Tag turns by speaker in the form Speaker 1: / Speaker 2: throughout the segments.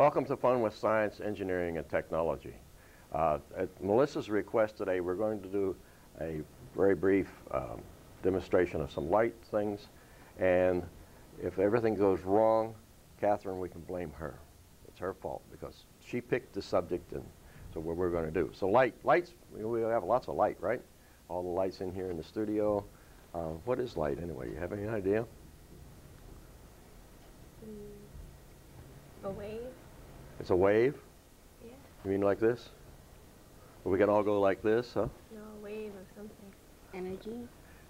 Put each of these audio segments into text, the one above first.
Speaker 1: Welcome to Fun with Science, Engineering, and Technology. At Melissa's request today, we're going to do a very brief demonstration of some light things, and if everything goes wrong, Catherine, we can blame her. It's her fault because she picked the subject, and so what we're going to do. So lights, we have lots of light, right? All the lights in here in the studio. What is light anyway? You have any idea?
Speaker 2: A wave?
Speaker 1: It's a wave?
Speaker 2: Yeah.
Speaker 1: You mean like this? We can all go like this, huh?
Speaker 2: No, a wave of something.
Speaker 3: Energy?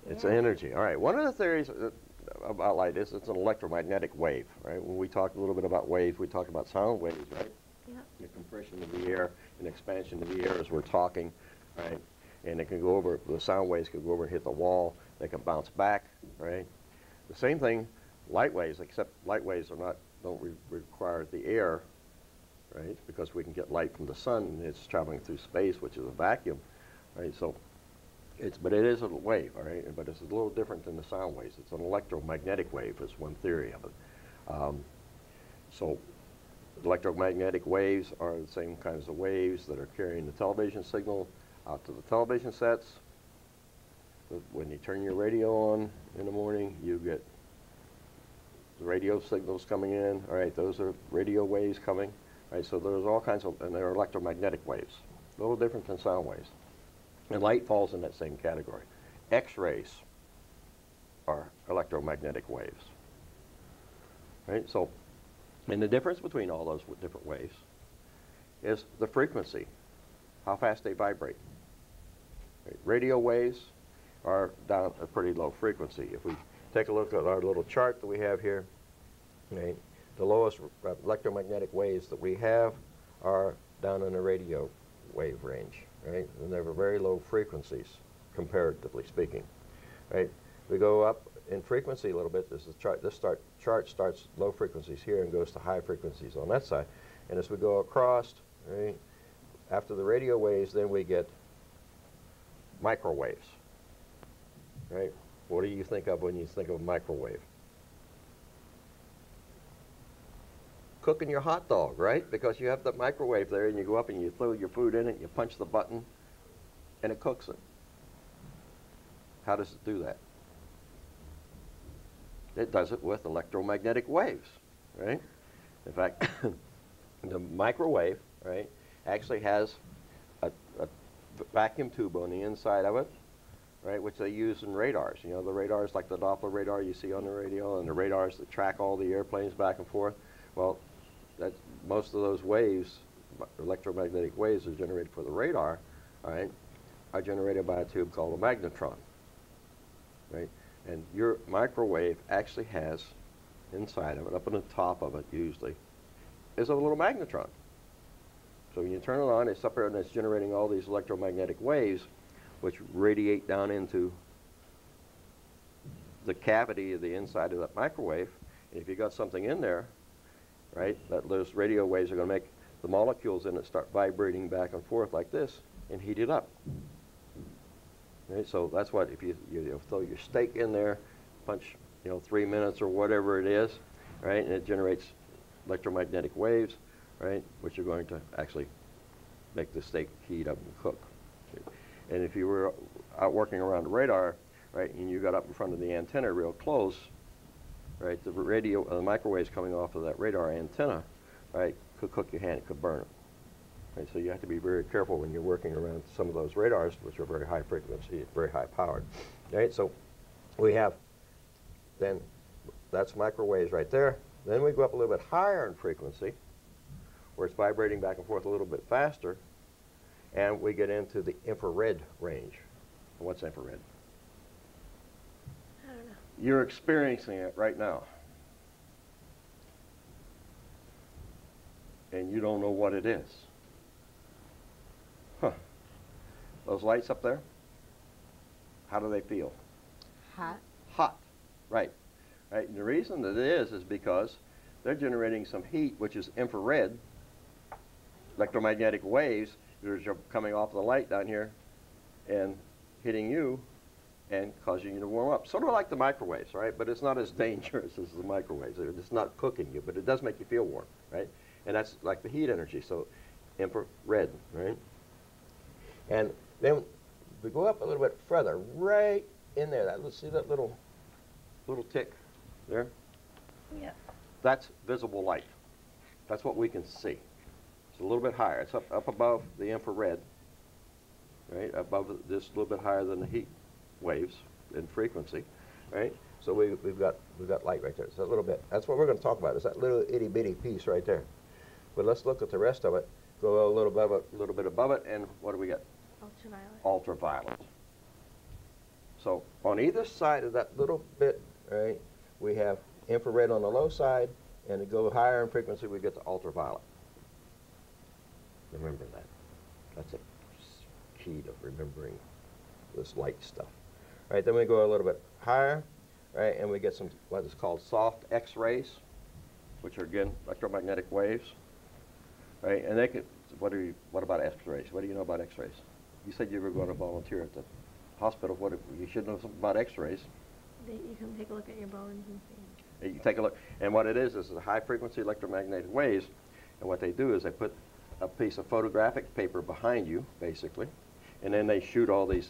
Speaker 1: It's
Speaker 2: Yeah.
Speaker 1: energy. All right. One of the theories about light is it's an electromagnetic wave, right? When we talked a little bit about waves, we talked about sound waves, right?
Speaker 2: Yeah.
Speaker 1: The compression of the air and expansion of the air as we're talking, right? And it can go over, the sound waves can go over and hit the wall. They can bounce back, right? The same thing, light waves, except light waves don't require the air, right? Because we can get light from the sun, and it's traveling through space, which is a vacuum, right? So, but it is a wave, all right? But it's a little different than the sound waves. It's an electromagnetic wave, is one theory of it. So, electromagnetic waves are the same kinds of waves that are carrying the television signal out to the television sets. When you turn your radio on in the morning, you get the radio signals coming in. All right, those are radio waves coming. Right, so there's all kinds of, and they're electromagnetic waves, a little different than sound waves. And light falls in that same category. X-rays are electromagnetic waves. Right, so, and the difference between all those different waves is the frequency, how fast they vibrate. Right, radio waves are down at a pretty low frequency. If we take a look at our little chart that we have here, right, the lowest electromagnetic waves that we have are down in the radio wave range, right? And they're very low frequencies, comparatively speaking, right? We go up in frequency a little bit. This chart starts low frequencies here and goes to high frequencies on that side. And as we go across, right, after the radio waves, then we get microwaves, right? What do you think of when you think of a microwave? Cooking your hot dog, right? Because you have the microwave there, and you go up and you throw your food in it, you punch the button, and it cooks it. How does it do that? It does it with electromagnetic waves, right? In fact, the microwave, right, actually has a vacuum tube on the inside of it, right, which they use in radars. You know, the radars like the Doppler radar you see on the radio, and the radars that track all the airplanes back and forth. Well, most of those waves, electromagnetic waves, are generated for the radar, right, are generated by a tube called a magnetron, right? And your microwave actually has inside of it, up on the top of it usually, is a little magnetron. So when you turn it on, it's up there and it's generating all these electromagnetic waves, which radiate down into the cavity of the inside of that microwave. And if you got something in there, right, those radio waves are going to make the molecules in it start vibrating back and forth like this and heat it up. Right, so that's what, if you throw your steak in there, punch 3 minutes or whatever it is, right, and it generates electromagnetic waves, right, which are going to actually make the steak heat up and cook. And if you were out working around the radar, right, and you got up in front of the antenna real close, right, the microwaves coming off of that radar antenna, right, could cook your hand, it could burn it. Right, so you have to be very careful when you're working around some of those radars, which are very high frequency, very high powered. Right, so we have, then that's microwaves right there. Then we go up a little bit higher in frequency, where it's vibrating back and forth a little bit faster, and we get into the infrared range. What's infrared?
Speaker 2: I don't know.
Speaker 1: You're experiencing it right now. And you don't know what it is. Huh. Those lights up there, how do they feel?
Speaker 3: Hot.
Speaker 1: Hot, right. Right. And the reason that it is because they're generating some heat, which is infrared, electromagnetic waves that are coming off the light down here and hitting you and causing you to warm up. Sort of like the microwaves, right? But it's not as dangerous as the microwaves. It's not cooking you, but it does make you feel warm, right? And that's like the heat energy, so infrared, right? And then we go up a little bit further, right in there. Let's see that little tick there?
Speaker 2: Yeah.
Speaker 1: That's visible light. That's what we can see. It's a little bit higher. It's up above the infrared, right? Above, just a little bit higher than the heat waves in frequency, right? So we've got light right there. It's a little bit. That's what we're going to talk about. Is that little itty bitty piece right there? But let's look at the rest of it. Go a little bit above it, and what do we get?
Speaker 2: Ultraviolet.
Speaker 1: Ultraviolet. So on either side of that little bit, right, we have infrared on the low side, and to go higher in frequency, we get to ultraviolet. Remember that. That's a key to remembering this light stuff. All right, then we go a little bit higher, right, and we get some what is called soft X-rays, which are again electromagnetic waves, right? And they can. What about X-rays? What do you know about X-rays? You said you were going to volunteer at the hospital. You should know something about X-rays.
Speaker 2: You can take a look at your bones and see.
Speaker 1: You take a look, and what it is a high-frequency electromagnetic waves, and what they do is they put a piece of photographic paper behind you, basically, and then they shoot all these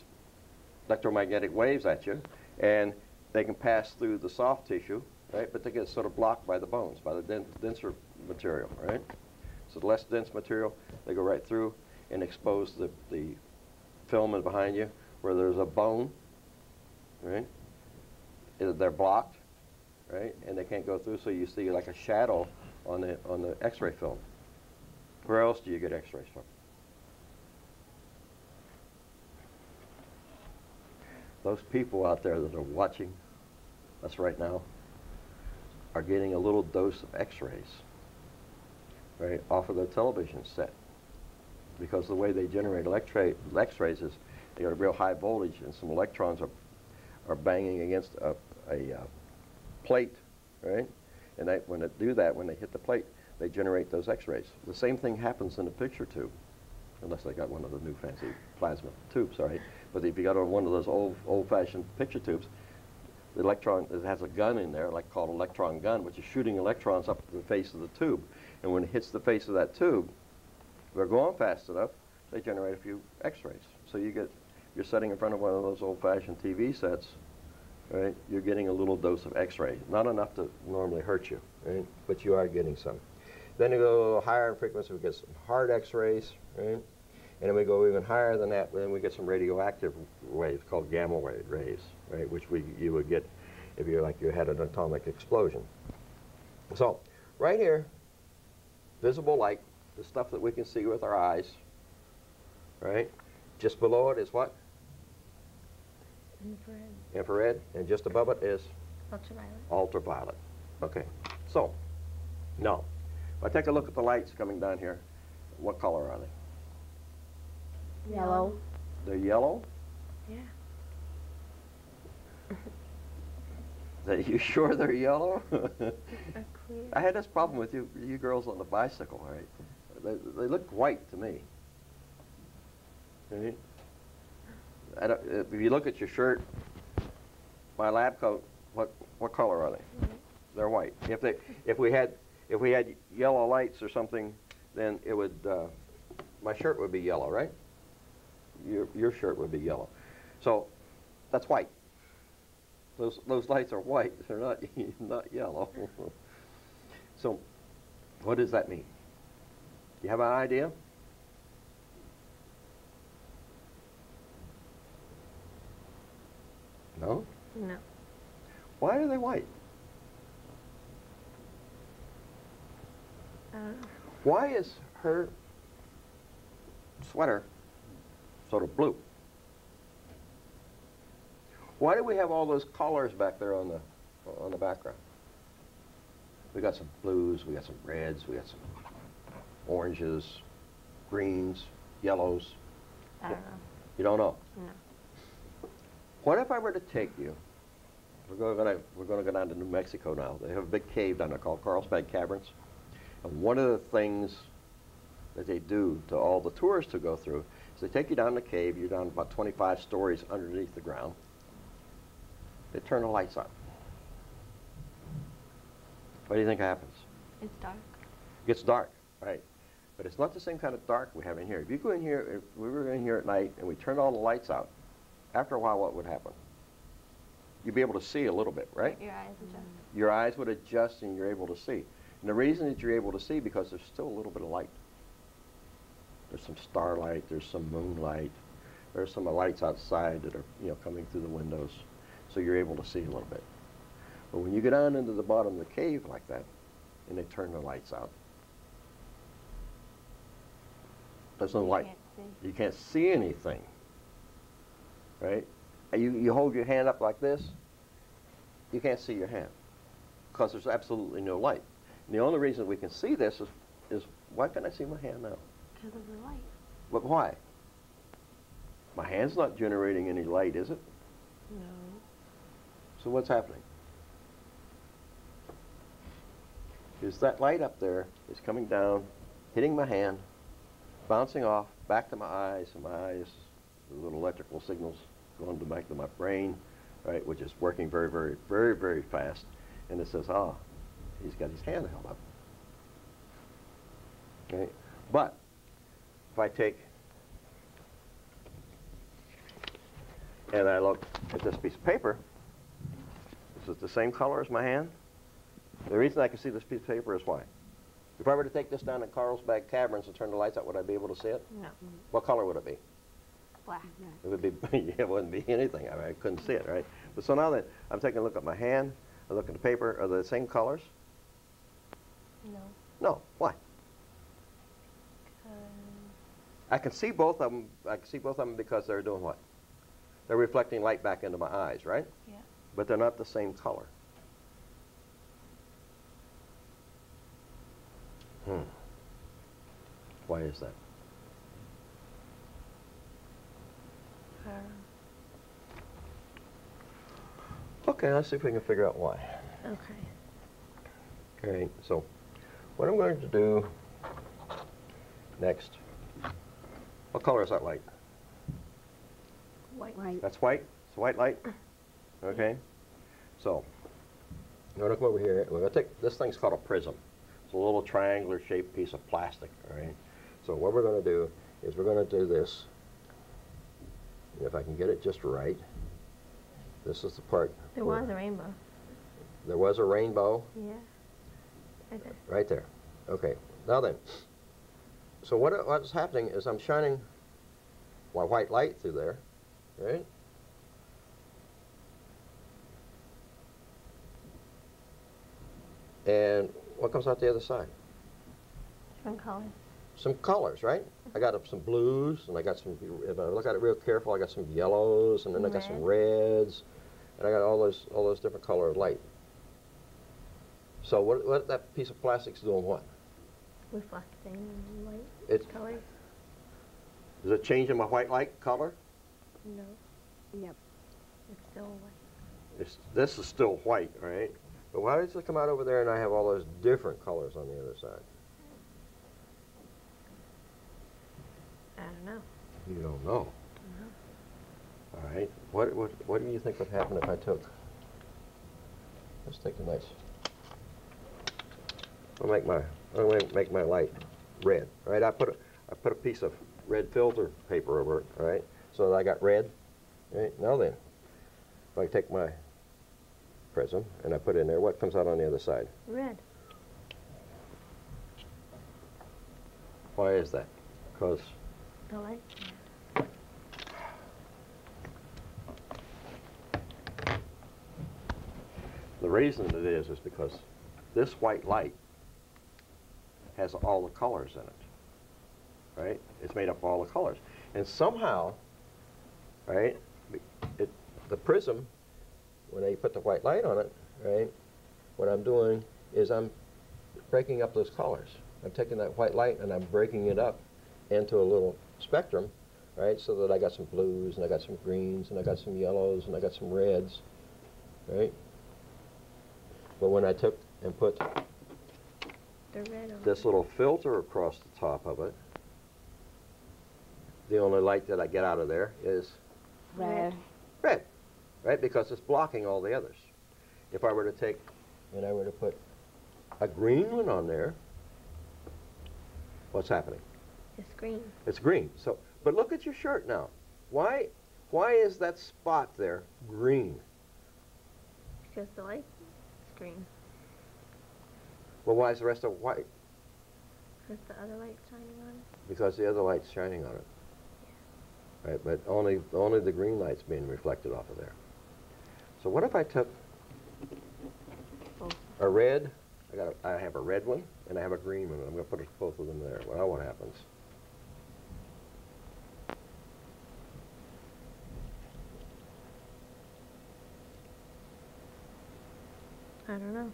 Speaker 1: electromagnetic waves at you, and they can pass through the soft tissue, right? But they get sort of blocked by the bones, by the denser material, right? So the less dense material, they go right through and expose the film behind you where there's a bone, right? They're blocked, right? And they can't go through, so you see like a shadow on the X-ray film. Where else do you get X-rays from? Those people out there that are watching us right now are getting a little dose of X-rays, right, off of their television set. Because the way they generate X-rays is they got a real high voltage, and some electrons are banging against a plate, right? And when they do that, when they hit the plate, they generate those X-rays. The same thing happens in a picture tube, unless they got one of the new fancy plasma tubes, right? But if you got one of those old-fashioned picture tubes, the electron, it has a gun in there, like called electron gun, which is shooting electrons up the face of the tube. And when it hits the face of that tube, they're going fast enough, they generate a few X-rays. So you're sitting in front of one of those old-fashioned TV sets, right? You're getting a little dose of X-ray. Not enough to normally hurt you, right? But you are getting some. Then you go a little higher in frequency, we get some hard X-rays, right? And then we go even higher than that, then we get some radioactive waves called gamma rays, right? Which you would get if you had an atomic explosion. So right here, visible light, the stuff that we can see with our eyes, right? Just below it is what?
Speaker 2: Infrared.
Speaker 1: Infrared, and just above it is?
Speaker 2: Ultraviolet.
Speaker 1: Ultraviolet. Okay, so now, if I take a look at the lights coming down here, what color are they?
Speaker 3: Yellow.
Speaker 1: They're yellow?
Speaker 2: Yeah.
Speaker 1: Are you sure they're yellow?
Speaker 2: A clear.
Speaker 1: I had this problem with you girls on the bicycle, all right? They look white to me. Right? If you look at your shirt, my lab coat, what color are they?
Speaker 2: White.
Speaker 1: They're white. If we had yellow lights or something, then it would my shirt would be yellow, right? Your shirt would be yellow. So that's white. Those lights are white. They're not yellow. So what does that mean? You have an idea? No?
Speaker 2: No.
Speaker 1: Why are they white?
Speaker 2: I don't know.
Speaker 1: Why is her sweater sort of blue? Why do we have all those colors back there on the background? We got some blues, we got some reds, we got some oranges, greens, yellows.
Speaker 2: I don't know.
Speaker 1: You don't know?
Speaker 2: No.
Speaker 1: What if I were to take you? We're going to go down to New Mexico now. They have a big cave down there called Carlsbad Caverns. And one of the things that they do to all the tourists to go through is they take you down the cave. You're down about 25 stories underneath the ground. They turn the lights on. What do you think happens?
Speaker 2: It's dark.
Speaker 1: It gets dark. right? But it's not the same kind of dark we have in here. If you go in here, if we were in here at night and we turned all the lights out, after a while, what would happen? You'd be able to see a little bit, right?
Speaker 2: Your eyes adjust.
Speaker 1: Your eyes would adjust and you're able to see. And the reason that you're able to see because there's still a little bit of light. There's some starlight, there's some moonlight, there's some lights outside that are, coming through the windows. So you're able to see a little bit. But when you get down into the bottom of the cave like that, and they turn the lights out, there's no light.
Speaker 2: Can't see.
Speaker 1: You can't see anything, right? And you hold your hand up like this, you can't see your hand because there's absolutely no light. And the only reason we can see this is why can I see my hand now?
Speaker 2: Because of the light.
Speaker 1: But why? My hand's not generating any light, is it?
Speaker 2: No.
Speaker 1: So what's happening? Is that light up there is coming down, hitting my hand, bouncing off, back to my eyes, and my eyes, the little electrical signals going back to my brain, right, which is working very, very, very, very fast. And it says, ah, he's got his hand held up. Okay? But if I take and I look at this piece of paper, this is the same color as my hand. The reason I can see this piece of paper is why? If I were to take this down to Carlsbad Caverns and turn the lights out, would I be able to see it?
Speaker 2: No.
Speaker 1: What color would it be?
Speaker 2: Black.
Speaker 1: It would be, it wouldn't be anything. I mean, I couldn't see it, right? But so now that I'm taking a look at my hand, I look at the paper, are they the same colors?
Speaker 2: No.
Speaker 1: No. Why? I can see both of them. I can see both of them because they're doing what? They're reflecting light back into my eyes, right?
Speaker 2: Yeah.
Speaker 1: But they're not the same color. Why is that? Okay, let's see if we can figure out why.
Speaker 2: Okay.
Speaker 1: Okay, so what I'm going to do next, what color is that light?
Speaker 2: White.
Speaker 3: White.
Speaker 1: That's white? It's white light? Okay. So, I'm going to come over here. We're going to take, this thing's called a prism. It's a little triangular shaped piece of plastic, all right? So what we're going to do is we're going to do this. If I can get it just right. This is the part.
Speaker 2: There was a rainbow.
Speaker 1: There was a rainbow.
Speaker 2: Yeah. Right there.
Speaker 1: Right there. Okay. Now then, so what's happening is I'm shining my white light through there, right? And what comes out the other side?
Speaker 2: Different colors.
Speaker 1: Some colors, right? I got some blues, and I got some, if I look at it real careful, I got some yellows, and then I got some reds, and I got all those different color of light. So what that piece of plastic's doing what?
Speaker 2: Reflecting light.
Speaker 1: It's
Speaker 2: Colors.
Speaker 1: Is it changing my white light color?
Speaker 2: No.
Speaker 3: Yep.
Speaker 2: It's still white.
Speaker 1: This is still white, right? But why does it come out over there and I have all those different colors on the other side?
Speaker 2: I don't know.
Speaker 1: You don't know.
Speaker 2: No.
Speaker 1: All right. What do you think would happen if I took? Let's take a nice. I'm gonna make my light red. All right. I put a piece of red filter paper over it. All right. So that I got red. All right. Now then, if I take my prism and I put it in there, what comes out on the other side?
Speaker 2: Red.
Speaker 1: Why is that? Because
Speaker 2: The light.
Speaker 1: the reason it is because this white light has all the colors in it, right? It's made up of all the colors. And somehow, right, the prism, when I put the white light on it, right, what I'm doing is I'm breaking up those colors. I'm taking that white light and I'm breaking it up into a little spectrum, right, so that I got some blues and I got some greens and I got some yellows and I got some reds, right? But when I took and put
Speaker 2: The red on
Speaker 1: this little filter across the top of it, the only light that I get out of there is
Speaker 3: Red.
Speaker 1: red, right? Because it's blocking all the others. If I were to take and I were to put a green one on there, What's happening?
Speaker 2: It's green.
Speaker 1: It's green. So, but look at your shirt now. Why is that spot there green?
Speaker 2: Because the light is green.
Speaker 1: Well, why is the rest of it white?
Speaker 2: Because the other light's shining on it.
Speaker 1: Because the other light's shining on it. Right, but only the green light's being reflected off of there. So what if I took a red, I have a red one, and I have a green one, and I'm going to put both of them there. Well, now what happens?
Speaker 2: I don't know.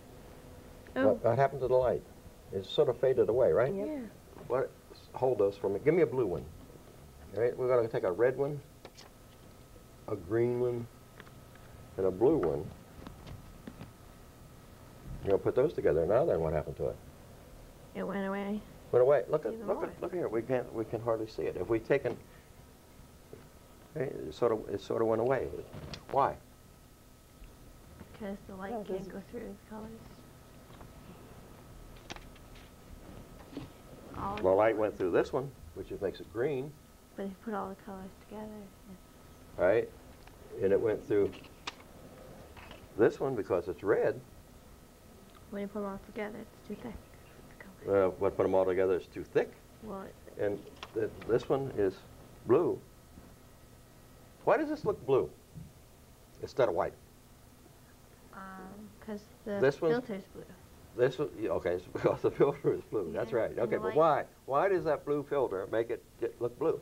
Speaker 2: Oh.
Speaker 1: What happened to the light? It sort of faded away, right?
Speaker 2: Yeah.
Speaker 1: What? Hold those for me. Give me a blue one. All right, we're going to take a red one, a green one, and a blue one. You're going to put those together. Now then, what happened to it?
Speaker 2: It went away.
Speaker 1: Went away. Look here. We can hardly see it. If we taken, it sort of went away. Why?
Speaker 2: Because the light can't go through the colors.
Speaker 1: The light went through this one, which makes it green.
Speaker 2: But if you put all the colors together,
Speaker 1: Right? And it went through this one because it's red.
Speaker 2: when you put them all together, it's too thick. The colors.
Speaker 1: What put them all together is too thick.
Speaker 2: Well,
Speaker 1: And this one is blue. Why does this look blue instead of white?
Speaker 2: because the
Speaker 1: This one's-
Speaker 2: filter's blue.
Speaker 1: This one, okay, it's because the filter is blue. That's
Speaker 2: Yeah,
Speaker 1: right.
Speaker 2: and
Speaker 1: Okay,
Speaker 2: the
Speaker 1: but
Speaker 2: light-
Speaker 1: why does that blue filter make it look blue?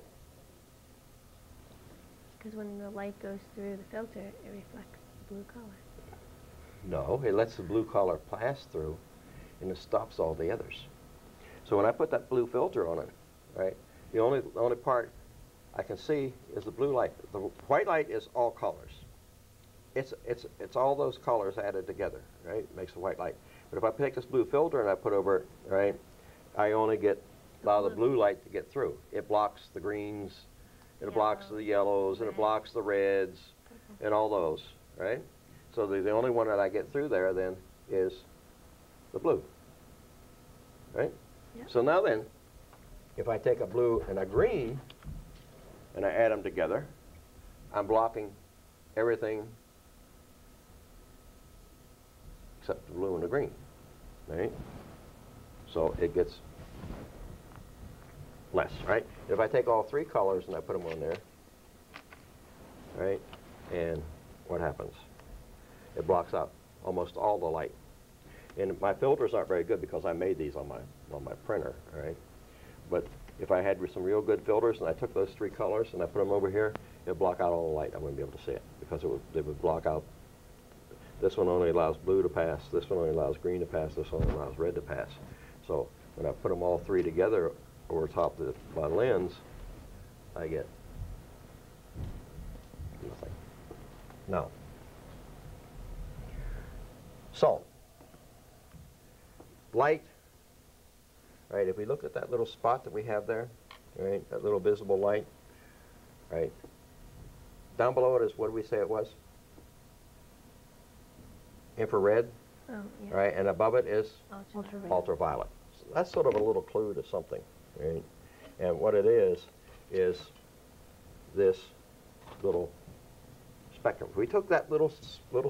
Speaker 2: Because when the light goes through the filter, it reflects the blue color.
Speaker 1: No, it lets the blue color pass through, and it stops all the others. So when I put that blue filter on it, right, the only part I can see is the blue light. The white light is all colors. It's all those colors added together, right? It makes the white light. But if I take this blue filter and I put over it, right, I only allow the blue light to get through. It blocks the greens, it blocks the yellows, and it blocks the reds, and all those, right? So the only one that I get through there then is the blue, right?
Speaker 2: Yep.
Speaker 1: So now then, if I take a blue and a green and I add them together, I'm blocking everything except the blue and the green, right? So it gets less, right? If I take all three colors and I put them on there, right, and what happens? It blocks out almost all the light. And my filters aren't very good because I made these on my printer, all right? But if I had some real good filters and I took those three colors and I put them over here, it would block out all the light. I wouldn't be able to see it because it would block out. This one only allows blue to pass, this one only allows green to pass, this one allows red to pass. So when I put them all three together over top of my lens, I get nothing. No. So, light, right, if we look at that little spot that we have there, right, that little visible light, right, down below it is, what did we say it was? Infrared,
Speaker 2: Oh, yeah.
Speaker 1: right, and above it is
Speaker 2: Ultraviolet.
Speaker 1: ultraviolet. So that's sort of a little clue to something, right? And what it is this little spectrum. If we took that little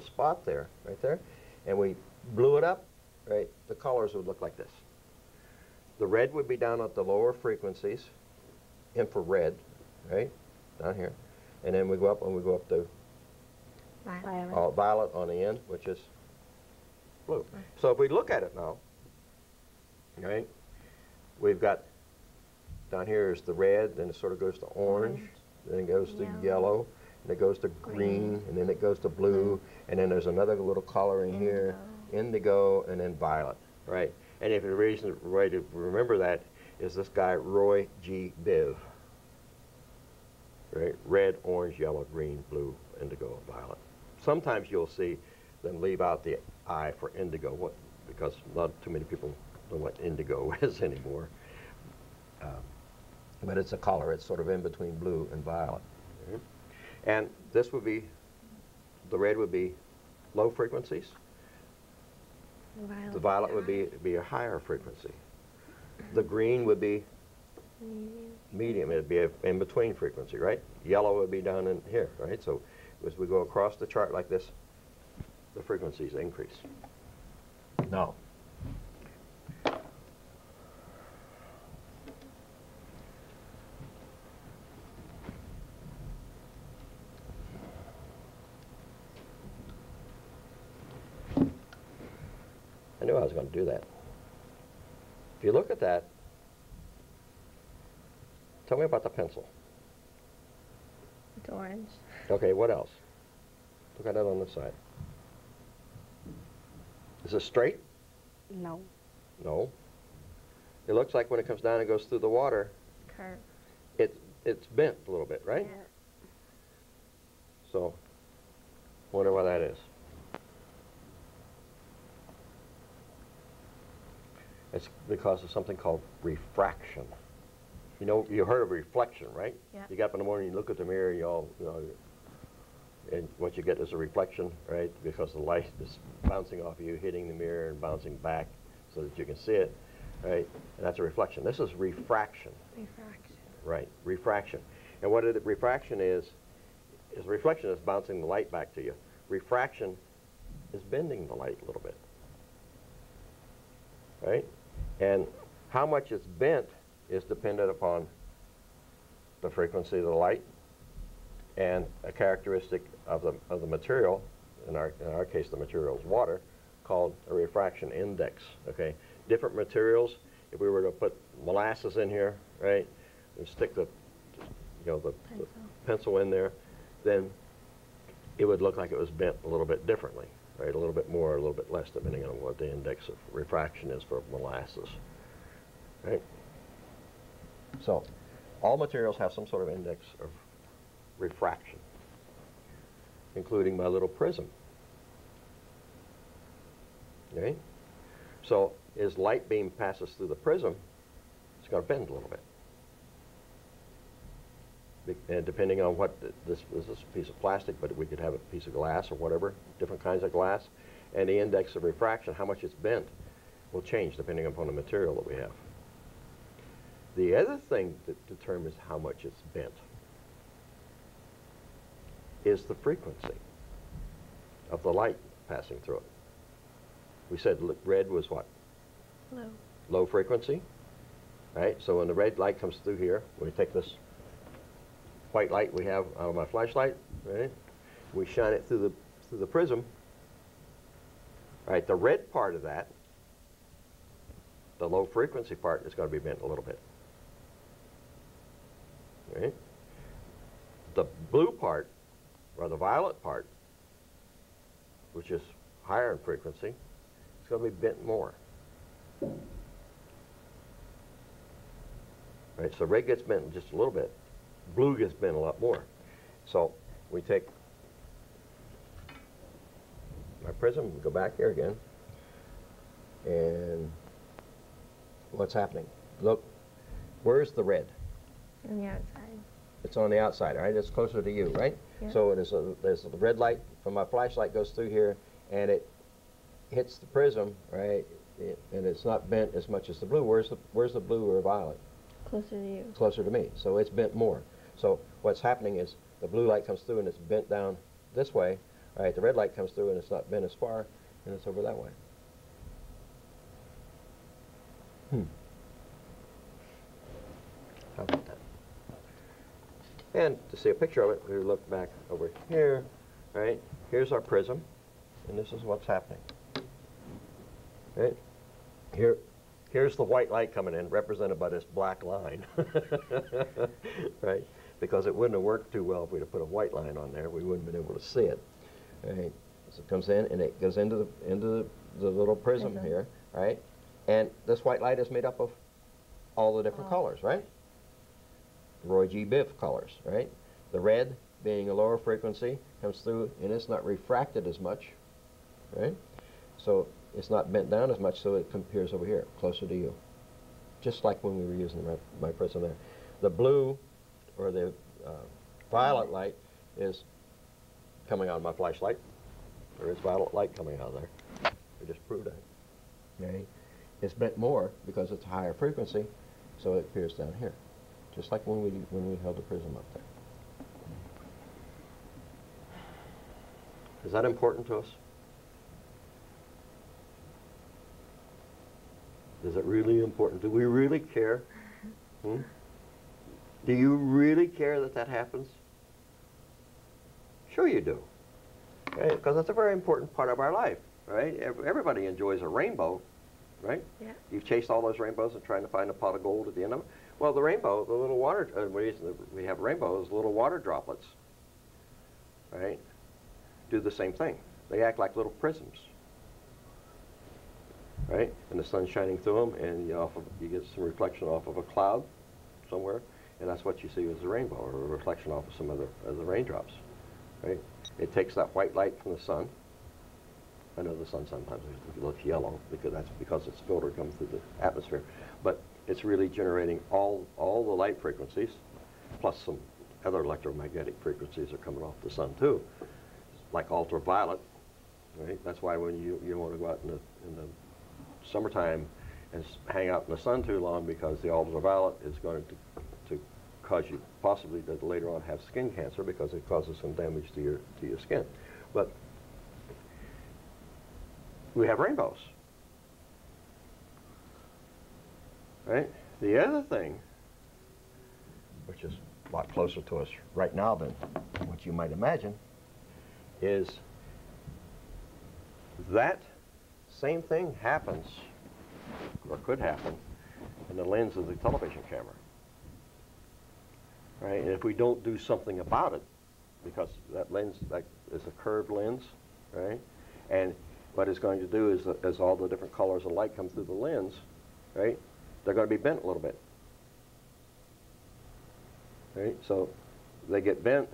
Speaker 1: spot there, right there, and we blew it up, right, the colors would look like this. The red would be down at the lower frequencies, infrared, right, down here. And then we go up to
Speaker 2: Violet.
Speaker 1: violet on the end, which is blue. So if we look at it now, right, we've got down here is the red, then it sort of goes to orange, then it goes to yellow, and it goes to green, and then it goes to blue, and then there's another little color in here, indigo, and then violet, right? And if the reason way to remember that is this guy Roy G. Biv, right? Red, orange, yellow, green, blue, indigo, and violet. Sometimes you'll see them leave out the I for indigo, because not too many people know what indigo is anymore. But it's a color. It's sort of in between blue and violet. Right? And this would be, the red would be low frequencies. The violet would be a higher frequency. The green would be Medium, it'd be a in-between frequency, right? Yellow would be down in here, right? So as we go across the chart like this, the frequencies increase. Now, I knew I was going to do that. If you look at that, tell me about the pencil.
Speaker 2: It's orange.
Speaker 1: Okay, what else? Look at that on this side. Is it straight?
Speaker 3: No.
Speaker 1: No. It looks like when it comes down and goes through the water,
Speaker 2: Curve.
Speaker 1: it's bent a little bit, right?
Speaker 3: Yeah.
Speaker 1: So, wonder why that is. It's because of something called refraction. You know, you heard of reflection, right?
Speaker 2: Yeah.
Speaker 1: You get up in the morning, you look at the mirror, and what you get is a reflection, right? Because the light is bouncing off you, hitting the mirror and bouncing back so that you can see it, right? And that's a reflection. This is refraction.
Speaker 2: Refraction.
Speaker 1: Right, refraction. And what refraction is reflection is bouncing the light back to you. Refraction is bending the light a little bit, right? And how much it's bent is dependent upon the frequency of the light and a characteristic of the material. In our case, the material is water, called a refraction index. Okay, different materials. If we were to put molasses in here, right, and stick the pencil in there, then it would look like it was bent a little bit differently, right? A little bit more, a little bit less, depending on what the index of refraction is for molasses, right? So, all materials have some sort of index of refraction, including my little prism. Okay? So, as light beam passes through the prism, it's going to bend a little bit. And depending on what, this is a piece of plastic, but we could have a piece of glass or whatever, different kinds of glass, and the index of refraction, how much it's bent, will change depending upon the material that we have. The other thing that determines how much it's bent is the frequency of the light passing through it. We said red was what?
Speaker 2: Low.
Speaker 1: Low frequency, right? So when the red light comes through here, we take this white light we have out of my flashlight, right? We shine it through the prism. Right, the red part of that, the low frequency part, is going to be bent a little bit. Right? The blue part, or the violet part, which is higher in frequency, it's going to be bent more. Right, so red gets bent just a little bit. Blue gets bent a lot more. So we take my prism, we go back here again, and what's happening? Look, where's the red?
Speaker 2: On the outside.
Speaker 1: It's on the outside, right? It's closer to you, right?
Speaker 2: Yeah.
Speaker 1: So there's the red light from my flashlight goes through here, and it hits the prism, right? And it's not bent as much as the blue. Where's the blue or violet?
Speaker 2: Closer to you.
Speaker 1: Closer to me, so it's bent more. So what's happening is the blue light comes through and it's bent down this way, right? The red light comes through and it's not bent as far, and it's over that way. How about that? And to see a picture of it, we look back over here, right? Here's our prism, and this is what's happening. Right? Here's the white light coming in, represented by this black line. Right? Because it wouldn't have worked too well if we'd have put a white line on there. We wouldn't have been able to see it. Right? So it comes in, and it goes into the little prism here, right? And this white light is made up of all the different colors, right? Roy G. Biv colors, right? The red, being a lower frequency, comes through, and it's not refracted as much, right? So it's not bent down as much, so it appears over here, closer to you. Just like when we were using my prism there. The blue, or the violet light, is coming out of my flashlight. There is violet light coming out of there. We just proved that. Okay? It's bent more because it's a higher frequency, so it appears down here. just like when we held the prism up there. Is that important to us? Is it really important? Do we really care? Hmm? Do you really care that that happens? Sure you do. Right? Because that's a very important part of our life, right? Everybody enjoys a rainbow, right?
Speaker 2: Yeah.
Speaker 1: You've chased all those rainbows and trying to find a pot of gold at the end of it. Well, the rainbow, the little water, the reason that we have rainbows, little water droplets, right, do the same thing. They act like little prisms, right? And the sun's shining through them, and you get some reflection off of a cloud somewhere, and that's what you see as a rainbow, or a reflection off of some of the raindrops, right? It takes that white light from the sun. I know the sun sometimes looks yellow because it's filtered coming through the atmosphere, but it's really generating all the light frequencies, plus some other electromagnetic frequencies are coming off the sun too, like ultraviolet. Right? That's why when you don't want to go out in the summertime and hang out in the sun too long, because the ultraviolet is going to cause you possibly to later on have skin cancer because it causes some damage to your skin. But we have rainbows, right? The other thing, which is a lot closer to us right now than what you might imagine, is that same thing happens, or could happen, in the lens of the television camera. Right? And if we don't do something about it, because that lens is a curved lens, right? And what it's going to do is, as all the different colors of light come through the lens, right, they're going to be bent a little bit. Right? So they get bent,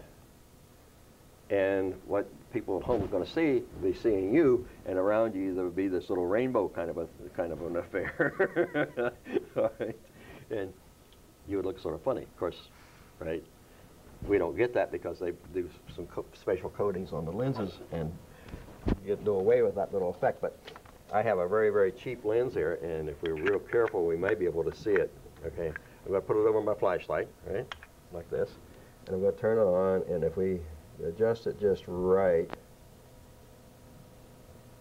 Speaker 1: and what people at home are going to see, be seeing you, and around you there would be this little rainbow kind of an affair. Right? And you would look sort of funny, of course, right? We don't get that because they do some spatial coatings on the lenses and you do away with that little effect. But I have a very, very cheap lens here, and if we're real careful, we may be able to see it. Okay, I'm going to put it over my flashlight, right, like this, and I'm going to turn it on, and if we adjust it just right,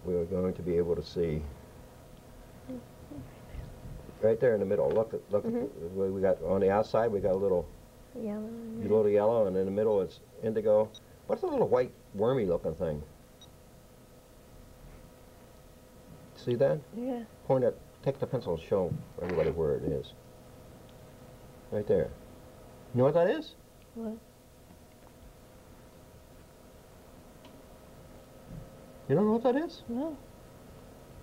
Speaker 1: we're going to be able to see right there in the middle. Look at we got on the outside. We got a little yellow, and in the middle it's indigo. What's the little white wormy looking thing? See that?
Speaker 2: Yeah.
Speaker 1: Point at, take the pencil and show everybody where it is. Right there. You know what that is?
Speaker 2: What?
Speaker 1: You don't know what that is?
Speaker 2: No.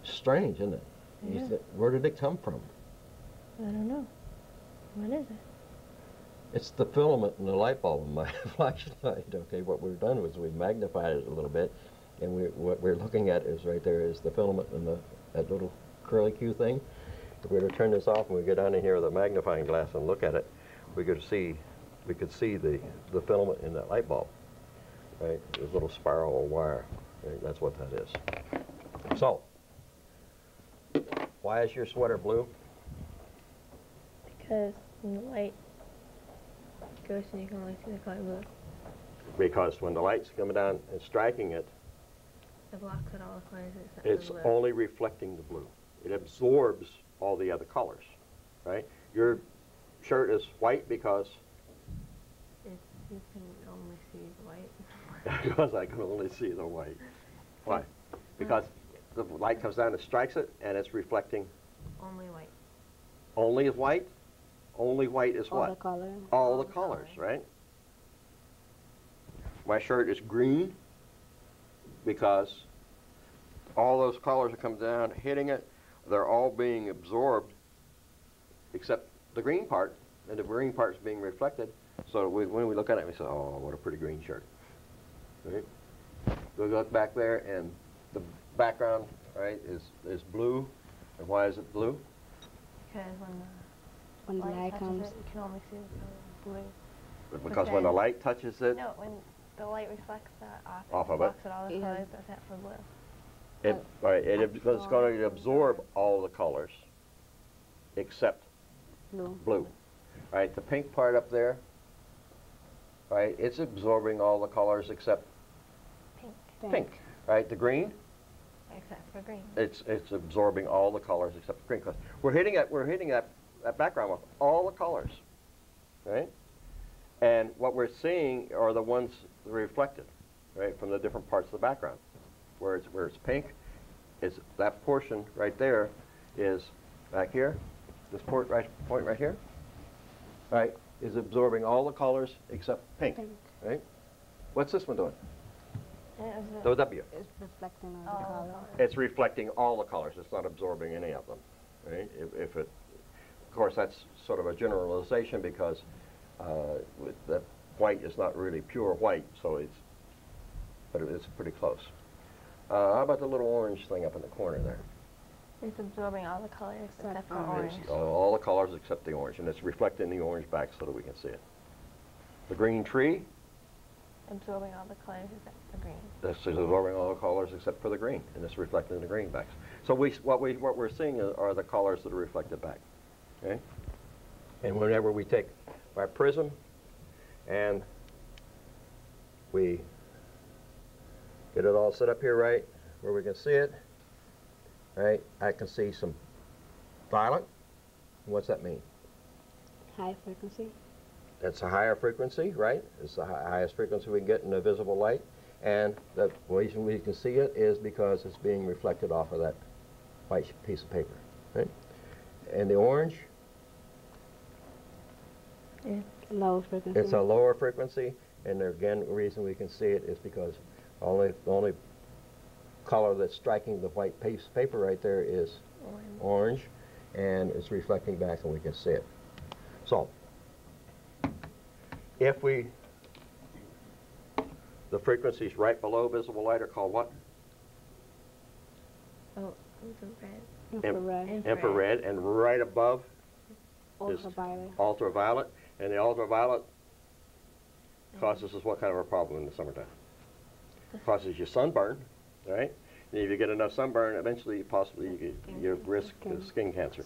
Speaker 1: Strange, isn't it?
Speaker 2: Yeah.
Speaker 1: Where did it come from?
Speaker 2: I don't know. What is it?
Speaker 1: It's the filament in the light bulb in my flashlight. Okay, what we've done was we've magnified it a little bit, and what we're looking at is right there is the filament in that little curly Q thing. If we were to turn this off and we go down in here with a magnifying glass and look at it, we could see the filament in that light bulb. Right, this little spiral wire. Right? That's what that is. So, why is your sweater blue?
Speaker 2: Because when the light goes and you can only see the color blue.
Speaker 1: Because when the light's coming down and striking it,
Speaker 2: It blocks out all the colors except
Speaker 1: it's
Speaker 2: for blue.
Speaker 1: only reflecting the blue. It absorbs all the other colors, right? Your shirt is white because?
Speaker 2: You can only see the white.
Speaker 1: Because I can only see the white. Why? Because the light comes down and strikes it, and it's reflecting
Speaker 2: Only white.
Speaker 1: only white. Only white is what?
Speaker 3: All the color.
Speaker 1: All the colors, right? My shirt is green because all those colors are coming down, hitting it. They're all being absorbed except the green part, and the green part is being reflected. So when we look at it, we say, oh, what a pretty green shirt. Right? We look back there, and the background, right, is blue. And why is it blue?
Speaker 2: Because
Speaker 3: When the light
Speaker 2: touches
Speaker 3: comes.
Speaker 2: it, you can only see the color blue.
Speaker 1: Because when the light touches it,
Speaker 2: No, when the light reflects that
Speaker 1: Off
Speaker 2: it
Speaker 1: of it.
Speaker 2: blocks out all the
Speaker 3: Yeah.
Speaker 2: colors except for blue.
Speaker 1: it's going to absorb all the colors except
Speaker 3: Blue.
Speaker 1: blue. right? The pink part up there, right? It's absorbing all the colors except pink, right? The green,
Speaker 2: Except for green.
Speaker 1: it's absorbing all the colors except the green color. We're hitting that background with all the colors, right? And what we're seeing are the ones that are reflected, right, from the different parts of the background. Where it's pink, is that portion right there is back here. This point right here, right, is absorbing all the colors except pink, right? What's this one doing? The W.
Speaker 3: It's reflecting all the color.
Speaker 1: It's reflecting all the colors. It's not absorbing any of them, right? If it, of course, that's sort of a generalization because the white is not really pure white, so but it's pretty close. How about the little orange thing up in the corner there?
Speaker 2: It's absorbing all the colors except for orange.
Speaker 1: It's all the colors except the orange, and it's reflecting the orange back so that we can see it. The green tree.
Speaker 2: Absorbing all the colors except for green.
Speaker 1: That's absorbing all the colors except for the green, and it's reflecting the green back. So what we're seeing are the colors that are reflected back. Okay. And whenever we take our prism and we get it all set up here right where we can see it, right? I can see some violet. What's that mean?
Speaker 3: High frequency.
Speaker 1: It's a higher frequency, right? It's the highest frequency we can get in the visible light. And the reason we can see it is because it's being reflected off of that white piece of paper, right? And the orange,
Speaker 3: Low frequency.
Speaker 1: it's a lower frequency. And again, the reason we can see it is because the only color that's striking the white piece of paper right there is orange, and it's reflecting back and we can see it. So, if the frequencies right below visible light are called what?
Speaker 2: Oh,
Speaker 3: Infrared.
Speaker 1: Infrared, and right above
Speaker 3: Ultraviolet.
Speaker 1: is ultraviolet, and the ultraviolet causes us what kind of a problem in the summertime? Causes you sunburn, right? And if you get enough sunburn, eventually you risk skin cancer.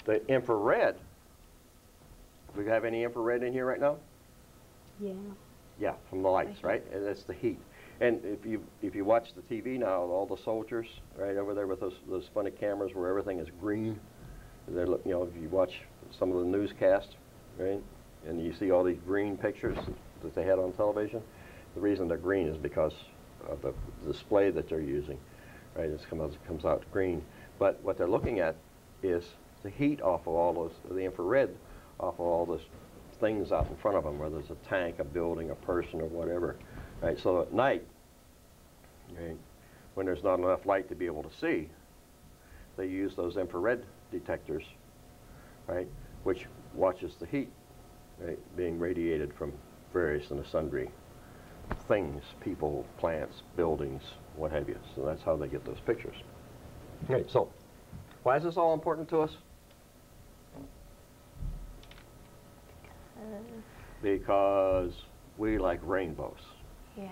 Speaker 1: The infrared, do we have any infrared in here right now?
Speaker 3: Yeah.
Speaker 1: Yeah, from the lights, right? And that's the heat. And if you watch the TV now, all the soldiers right over there with those funny cameras where everything is green, they're, you know, if you watch some of the newscasts, right, and you see all these green pictures that they had on television, the reason they're green is because of the display that they're using, right? It comes out green. But what they're looking at is the heat off of all those, the infrared off of all those things out in front of them, whether it's a tank, a building, a person, or whatever, right? So at night, right, when there's not enough light to be able to see, they use those infrared detectors, right, which watches the heat, right, being radiated from various and sundry things, people, plants, buildings, what have you. So that's how they get those pictures. Okay, so why is this all important to us? Because we like rainbows.
Speaker 2: Yeah.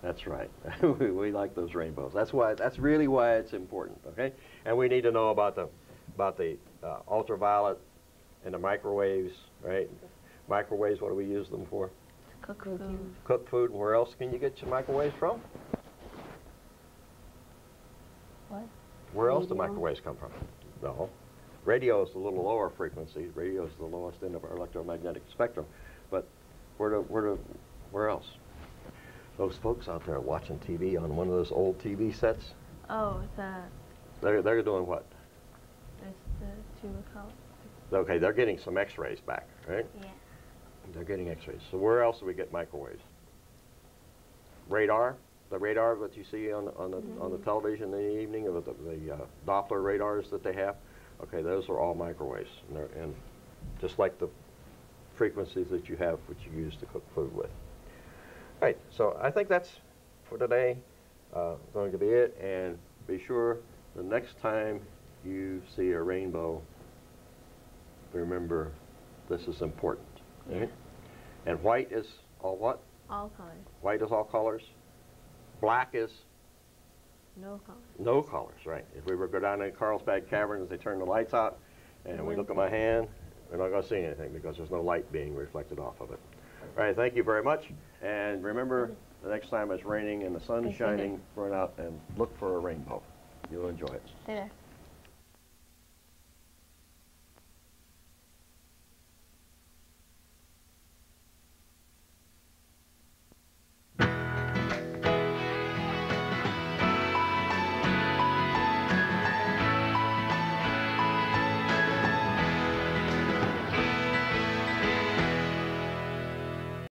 Speaker 1: That's right. we like those rainbows. That's really why it's important. Okay, and we need to know about the ultraviolet and the microwaves, right? Microwaves. What do we use them for?
Speaker 2: Cook food.
Speaker 1: Cook food. Where else can you get your microwaves from?
Speaker 2: What?
Speaker 1: Where else do microwaves come from? No. Radio is a little lower frequency. Radio is the lowest end of our electromagnetic spectrum. But where else? Those folks out there watching TV on one of those old TV sets,
Speaker 2: Oh,
Speaker 1: they're doing what?
Speaker 2: it's the two colors.
Speaker 1: Okay, they're getting some X-rays back, right?
Speaker 2: Yeah.
Speaker 1: They're getting X-rays. So where else do we get microwaves? Radar, the radar that you see on the television in the evening, of the Doppler radars that they have. Okay, those are all microwaves, and just like the frequencies that you have, which you use to cook food with. All right, so I think that's for today going to be it, and be sure the next time you see a rainbow, remember this is important. Right? And white is all what?
Speaker 2: All colors.
Speaker 1: White is all colors. Black is
Speaker 2: No colors.
Speaker 1: no colors, right? If we were to go down in Carlsbad Cavern as they turn the lights out, and we look at my hand, We're not going to see anything because there's no light being reflected off of it. All right, thank you very much. And remember, the next time it's raining and the sun is shining, run out and look for a rainbow. You'll enjoy it.
Speaker 2: Stay there.